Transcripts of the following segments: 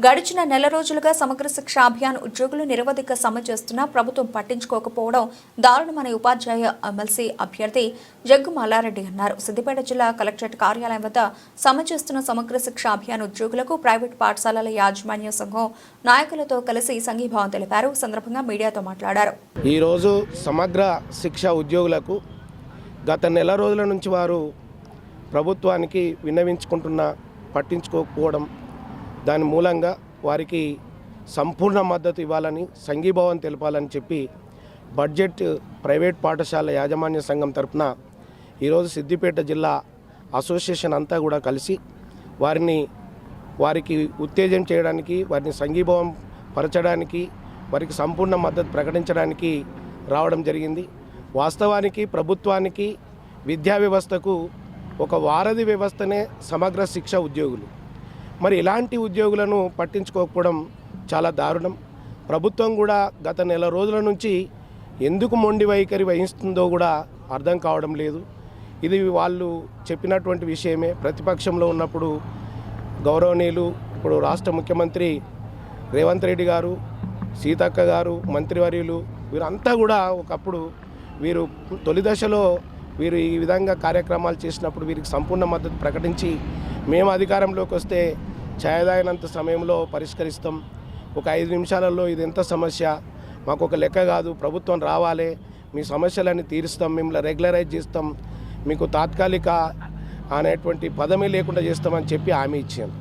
గడిచిన నెల రోజులుగా సమగ్ర శిక్ష అభియాన్ ఉద్యోగులు నిరవధిక సమ్మె చేస్తున్నా ప్రభుత్వం పట్టించుకోకపోవడం దారుణమని ఉపాధ్యాయ ఎమ్మెల్సీ అభ్యర్థి జగ్గు మల్లారెడ్డి అన్నారు. సిద్దిపేట జిల్లా కలెక్టరేట్ కార్యాలయం వద్ద సమ్మె చేస్తున్న సమగ్ర శిక్ష అభియాన్ ఉద్యోగులకు ప్రైవేట్ పాఠశాలల యాజమాన్య సంఘం నాయకులతో కలిసి సంఘీభావం తెలిపారు. సందర్భంగా మీడియాతో మాట్లాడారు. ఈ రోజు సమగ్ర శిక్ష ఉద్యోగులకు గత నెల రోజుల నుంచి వారు ప్రభుత్వానికి విన్నవించుకుంటున్న పట్టించుకోకపోవడం, దాని మూలంగా వారికి సంపూర్ణ మద్దతు ఇవ్వాలని, సంఘీభావం తెలపాలని చెప్పి బడ్జెట్ ప్రైవేట్ పాఠశాల యాజమాన్య సంఘం తరఫున ఈరోజు సిద్దిపేట జిల్లా అసోసియేషన్ అంతా కూడా కలిసి వారికి ఉత్తేజం చేయడానికి, వారిని సంఘీభావం పరచడానికి, వారికి సంపూర్ణ మద్దతు ప్రకటించడానికి రావడం జరిగింది. వాస్తవానికి ప్రభుత్వానికి, విద్యా వ్యవస్థకు ఒక వారధి వ్యవస్థనే సమగ్ర శిక్ష ఉద్యోగులు. మరి ఇలాంటి ఉద్యోగులను పట్టించుకోకపోవడం చాలా దారుణం. ప్రభుత్వం కూడా గత నెల రోజుల నుంచి ఎందుకు మొండి వైఖరి వహిస్తుందో కూడా అర్థం కావడం లేదు. ఇది వాళ్ళు చెప్పినటువంటి విషయమే. ప్రతిపక్షంలో ఉన్నప్పుడు గౌరవనీయులు ఇప్పుడు రాష్ట్ర ముఖ్యమంత్రి రేవంత్ రెడ్డి గారు, సీతక్క గారు, మంత్రివర్యులు వీరంతా కూడా ఒకప్పుడు వీరు తొలి దశలో వీరు ఈ విధంగా కార్యక్రమాలు చేసినప్పుడు వీరికి సంపూర్ణ మద్దతు ప్రకటించి, మేము అధికారంలోకి వస్తే ఛాయదాయనంత సమయంలో పరిష్కరిస్తాం, ఒక 5 నిమిషాలలో ఇది ఎంత సమస్య మాకు ఒక లెక్క కాదు, ప్రభుత్వం రావాలి, మీ సమస్యలన్నీ తీరుస్తాం, మిమ్మల్ని రెగ్యులరైజ్ చేస్తాం, మీకు తాత్కాలిక అనేటువంటి పదమే లేకుండా చేస్తామని చెప్పి హామీ ఇచ్చాను.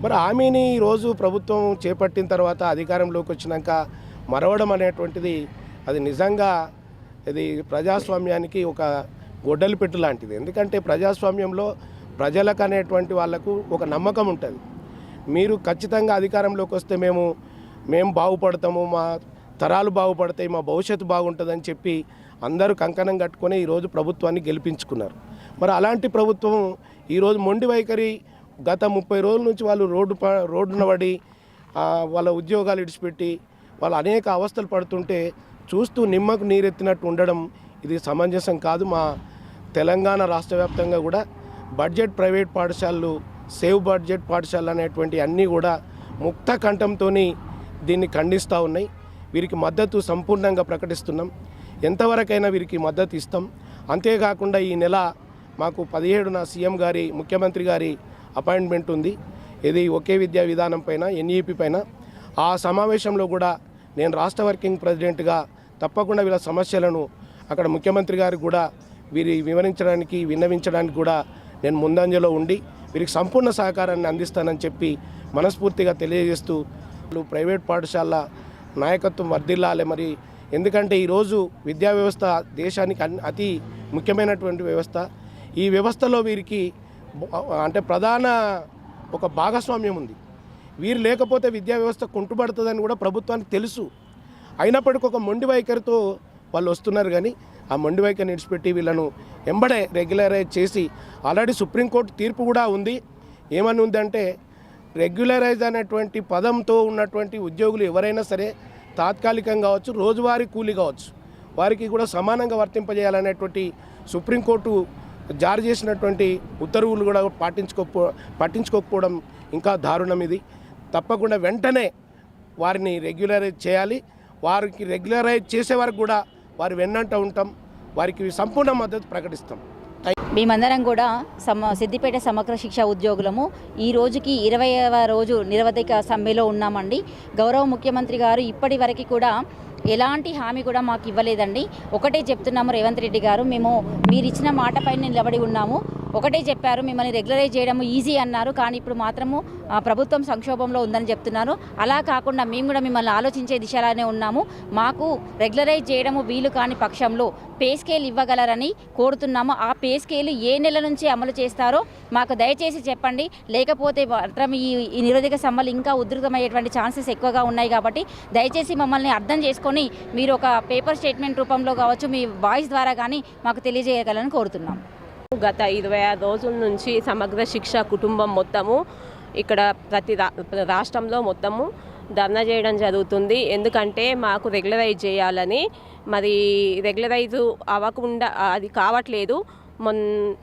మరి హామీని ఈరోజు ప్రభుత్వం చేపట్టిన తర్వాత అధికారంలోకి వచ్చినాక మరవడం అనేటువంటిది అది నిజంగా ఇది ప్రజాస్వామ్యానికి ఒక గొడ్డలి పెట్టు లాంటిది. ఎందుకంటే ప్రజాస్వామ్యంలో ప్రజలకు అనేటువంటి వాళ్లకు ఒక నమ్మకం ఉంటుంది. మీరు ఖచ్చితంగా అధికారంలోకి వస్తే మేము బాగుపడతాము, మా తరాలు బాగుపడతాయి, మా భవిష్యత్తు బాగుంటుందని చెప్పి అందరూ కంకణం కట్టుకొని ఈరోజు ప్రభుత్వాన్ని గెలిపించుకున్నారు. మరి అలాంటి ప్రభుత్వం ఈరోజు మొండి వైఖరి, గత 30 రోజుల నుంచి వాళ్ళు రోడ్డున పడి వాళ్ళ ఉద్యోగాలు ఇడిచిపెట్టి వాళ్ళు అనేక అవస్థలు పడుతుంటే చూస్తూ నిమ్మకు నీరెత్తినట్టు ఉండడం ఇది సమంజసం కాదు. మా తెలంగాణ రాష్ట్ర వ్యాప్తంగా కూడా బడ్జెట్ ప్రైవేట్ పాఠశాలలు, సేవ్ బడ్జెట్ పాఠశాలలు అనేటువంటి అన్నీ కూడా ముక్త కంఠంతో దీన్ని ఖండిస్తూ ఉన్నాయి. వీరికి మద్దతు సంపూర్ణంగా ప్రకటిస్తున్నాం. ఎంతవరకైనా వీరికి మద్దతు ఇస్తాం. అంతేకాకుండా ఈ నెల మాకు 17న సీఎం గారి, ముఖ్యమంత్రి గారి అపాయింట్మెంట్ ఉంది. ఇది ఒకే విద్యా విధానం పైన, ఎన్ఈపి పైన. ఆ సమావేశంలో కూడా నేను రాష్ట్ర వర్కింగ్ ప్రెసిడెంట్గా తప్పకుండా వీళ్ళ సమస్యలను అక్కడ ముఖ్యమంత్రి గారికి కూడా విన్నవించడానికి కూడా నేను ముందంజలో ఉండి వీరికి సంపూర్ణ సహకారాన్ని అందిస్తానని చెప్పి మనస్ఫూర్తిగా తెలియజేస్తూ ప్రైవేట్ పాఠశాల నాయకత్వం వర్ధిల్లాలి. మరి ఎందుకంటే ఈరోజు విద్యా వ్యవస్థ దేశానికి అతి ముఖ్యమైనటువంటి వ్యవస్థ. ఈ వ్యవస్థలో వీరికి అంటే ప్రధాన ఒక భాగస్వామ్యం ఉంది. వీరు లేకపోతే విద్యా వ్యవస్థ కుంటుపడుతుందని కూడా ప్రభుత్వానికి తెలుసు. అయినప్పటికీ ఒక మొండి వైఖరితో వాళ్ళు వస్తున్నారు. కానీ ఆ మొండి వైఖరిని విడిచిపెట్టి వీళ్ళను ఎంబడే రెగ్యులరైజ్ చేసి, ఆల్రెడీ సుప్రీంకోర్టు తీర్పు కూడా ఉంది. ఏమని ఉందంటే, రెగ్యులరైజ్ అనేటువంటి పదంతో ఉన్నటువంటి ఉద్యోగులు ఎవరైనా సరే తాత్కాలికంగా కావచ్చు, రోజువారీ కూలీ కావచ్చు, వారికి కూడా సమానంగా వర్తింపజేయాలనేటువంటి సుప్రీంకోర్టు జారీ చేసినటువంటి ఉత్తర్వులు కూడా పట్టించుకోకపోవడం ఇంకా దారుణం. ఇది తప్పకుండా వెంటనే వారిని రెగ్యులరైజ్ చేయాలి. వారికి రెగ్యులరైజ్ చేసే వరకు కూడా వారి వెన్నంట ఉంటాం, వారికి సంపూర్ణ మద్దతు ప్రకటిస్తాం. మేమందరం కూడా సిద్దిపేట సమగ్ర శిక్ష ఉద్యోగులము ఈ రోజుకి 20వ రోజు నిరవధిక సమ్మెలో ఉన్నామండి. గౌరవ ముఖ్యమంత్రి గారు ఇప్పటి వరకు కూడా ఎలాంటి హామీ కూడా మాకు ఇవ్వలేదండి. ఒకటే చెప్తున్నాము, రేవంత్ రెడ్డి గారు, మీరు ఇచ్చిన మాటపైన నిలబడి ఉన్నాము. ఒకటే చెప్పారు, మిమ్మల్ని రెగ్యులరైజ్ చేయడం ఈజీ అన్నారు. కానీ ఇప్పుడు మాత్రము ప్రభుత్వం సంక్షోభంలో ఉందని చెప్తున్నారు. అలా కాకుండా మేము కూడా మిమ్మల్ని ఆలోచించే దిశలానే ఉన్నాము. మాకు రెగ్యులరైజ్ చేయడము వీలు కాని పక్షంలో పే స్కేల్ ఇవ్వగలరని కోరుతున్నాము. ఆ పే స్కేల్ ఏ నెల నుంచి అమలు చేస్తారో మాకు దయచేసి చెప్పండి. లేకపోతే మాత్రం ఈ నిరోధక సమ్మలు ఇంకా ఉధృతమయ్యేటువంటి ఛాన్సెస్ ఎక్కువగా ఉన్నాయి. కాబట్టి దయచేసి మమ్మల్ని అర్థం చేసుకొని మీరు ఒక పేపర్ స్టేట్మెంట్ రూపంలో కావచ్చు, మీ వాయిస్ ద్వారా కానీ మాకు తెలియజేయగలని కోరుతున్నాము. గత 26 రోజుల నుంచి సమగ్ర శిక్ష కుటుంబం మొత్తము ఇక్కడ ప్రతి రాష్ట్రంలో మొత్తము ధర్నా చేయడం జరుగుతుంది. ఎందుకంటే మాకు రెగ్యులరైజ్ చేయాలని, మరి రెగ్యులరైజ్ అవ్వకుండా అది కావట్లేదు.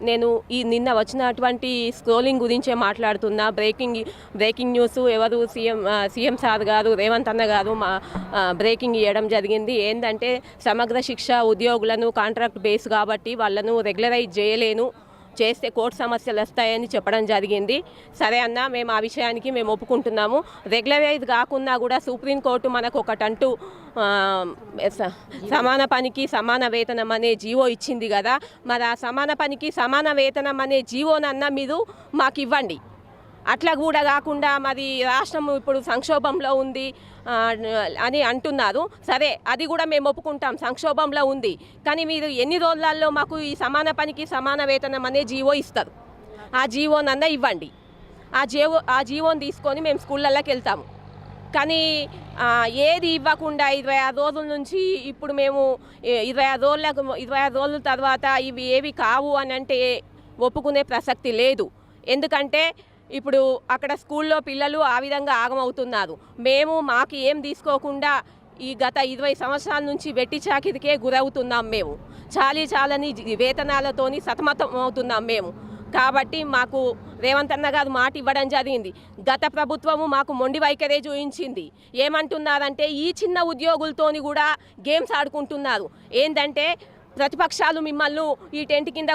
నేను ఈ నిన్న వచ్చినటువంటి స్క్రోలింగ్ గురించే మాట్లాడుతున్నా. బ్రేకింగ్ న్యూస్ ఎవరు సీఎం సార్ గారు రేవంత్ అన్న గారు బ్రేకింగ్ ఇవ్వడం జరిగింది. ఏంటంటే సమగ్ర శిక్ష ఉద్యోగులను కాంట్రాక్ట్ బేస్ కాబట్టి వాళ్ళను రెగ్యులరైజ్ చేయలేను, చేస్తే కోర్టు సమస్యలు వస్తాయని చెప్పడం జరిగింది. సరే అన్న, మేము ఆ విషయానికి మేము ఒప్పుకుంటున్నాము. రెగ్యులరైజ్ కాకుండా కూడా సుప్రీంకోర్టు మనకు ఒకటంటూ సమాన పనికి సమాన వేతనం అనే జీవో ఇచ్చింది కదా, మరి ఆ సమాన పనికి సమాన వేతనం అనే జీవోనన్నా మీరు మాకు ఇవ్వండి. అట్లా కూడా కాకుండా మరి రాష్ట్రం ఇప్పుడు సంక్షోభంలో ఉంది అని అంటున్నారు. సరే, అది కూడా మేము ఒప్పుకుంటాం, సంక్షోభంలో ఉంది. కానీ మీరు ఎన్ని రోజులలో మాకు ఈ సమాన పనికి సమాన వేతనం అనే జీవో ఇస్తారు, ఆ జీవోనన్నా ఇవ్వండి. ఆ జీవోని తీసుకొని మేము స్కూళ్ళల్లోకి వెళ్తాము. కానీ ఏది ఇవ్వకుండా 26 రోజుల నుంచి ఇప్పుడు మేము 26 రోజుల తర్వాత ఇవి ఏవి కావు అని అంటే ఒప్పుకునే ప్రసక్తి లేదు. ఎందుకంటే ఇప్పుడు అక్కడ స్కూల్లో పిల్లలు ఆ విధంగా ఆగమవుతున్నారు. మాకు ఏం తీసుకోకుండా ఈ గత 20 సంవత్సరాల నుంచి వెట్టి చాకిరికే గురవుతున్నాం. మేము చాలని వేతనాలతోని సతమతం అవుతున్నాం మేము. కాబట్టి మాకు రేవంత్ అన్న గారు మాట ఇవ్వడం జరిగింది. గత ప్రభుత్వము మాకు మొండి వైఖరే చూపించింది. ఏమంటున్నారంటే ఈ చిన్న ఉద్యోగులతోని గేమ్స్ ఆడుకుంటున్నారు. ఏంటంటే ప్రతిపక్షాలు మిమ్మల్ని ఈ టెంట్ కింద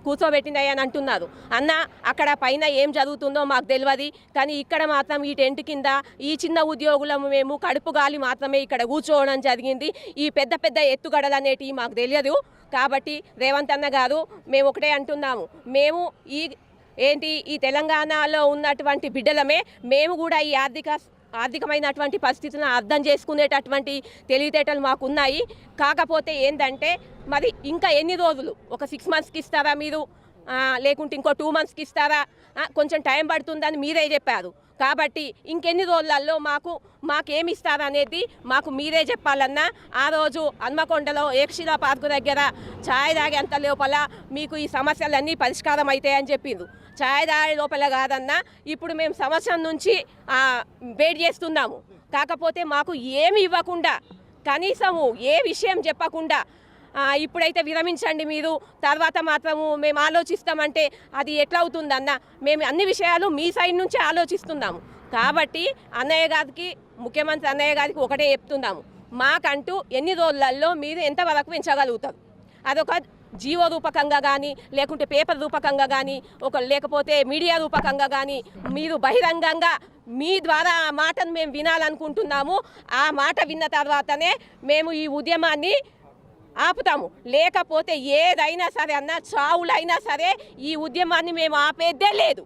కూర్చోబెట్టినాయి అని అంటున్నారు. అన్న, అక్కడ పైన ఏం జరుగుతుందో మాకు తెలియదు, కానీ ఇక్కడ మాత్రం ఈ టెంట్ కింద ఈ చిన్న ఉద్యోగులము మేము కడుపు గాలి మాత్రమే ఇక్కడ కూర్చోవడం జరిగింది. ఈ పెద్ద పెద్ద ఎత్తుగడలు అనేటివి మాకు తెలియదు. కాబట్టి రేవంత్ అన్న గారు, మేము ఒకటే అంటున్నాము, మేము ఈ తెలంగాణలో ఉన్నటువంటి బిడ్డలమే, మేము కూడా ఈ ఆర్థికమైనటువంటి పరిస్థితులను అర్థం చేసుకునేటటువంటి తెలివితేటలు మాకు ఉన్నాయి. కాకపోతే ఏంటంటే మరి ఇంకా ఎన్ని రోజులు, ఒక 6 monthsకి ఇస్తారా మీరు, లేకుంటే ఇంకో 2 monthsకి ఇస్తారా, కొంచెం టైం పడుతుందని మీరే చెప్పారు. కాబట్టి ఇంకెన్ని రోజులలో మాకేమి ఇస్తారనేది మాకు మీరే చెప్పాలన్నా. ఆ రోజు హన్మకొండలో ఏకశిలా పార్కు దగ్గర ఛాయ్ తాగేంత లోపల మీకు ఈ సమస్యలన్నీ పరిష్కారం అవుతాయని చెప్పిండ్రు. ఛాయ్ తాగే లోపల కాదన్నా, ఇప్పుడు మేము సంవత్సరం నుంచి వెయిట్ చేస్తున్నాము. కాకపోతే మాకు ఏమి ఇవ్వకుండా, కనీసము ఏ విషయం చెప్పకుండా ఇప్పుడైతే విరమించండి మీరు, తర్వాత మాత్రము మేము ఆలోచిస్తామంటే అది ఎట్లా అవుతుందన్న? మేము అన్ని విషయాలు మీ సైడ్ నుంచి ఆలోచిస్తున్నాము. కాబట్టి అన్నయ్య గారికి, ముఖ్యమంత్రి అన్నయ్య గారికి ఒకటే చెప్తున్నాము, మాకంటూ ఎన్ని రోజులలో మీరు ఎంతవరకు పెంచగలుగుతారు, అదొక జీవో రూపకంగా కానీ, లేకుంటే పేపర్ రూపకంగా కానీ, లేకపోతే మీడియా రూపకంగా కానీ మీరు బహిరంగంగా మీ ద్వారా ఆ మాటను మేము వినాలనుకుంటున్నాము. ఆ మాట విన్న తర్వాతనే మేము ఈ ఉద్యమాన్ని ఆపుతాము. లేకపోతే ఏదైనా సరే అన్న, చావులైనా సరే ఈ ఉద్యమాన్ని మేము ఆపేదే లేదు.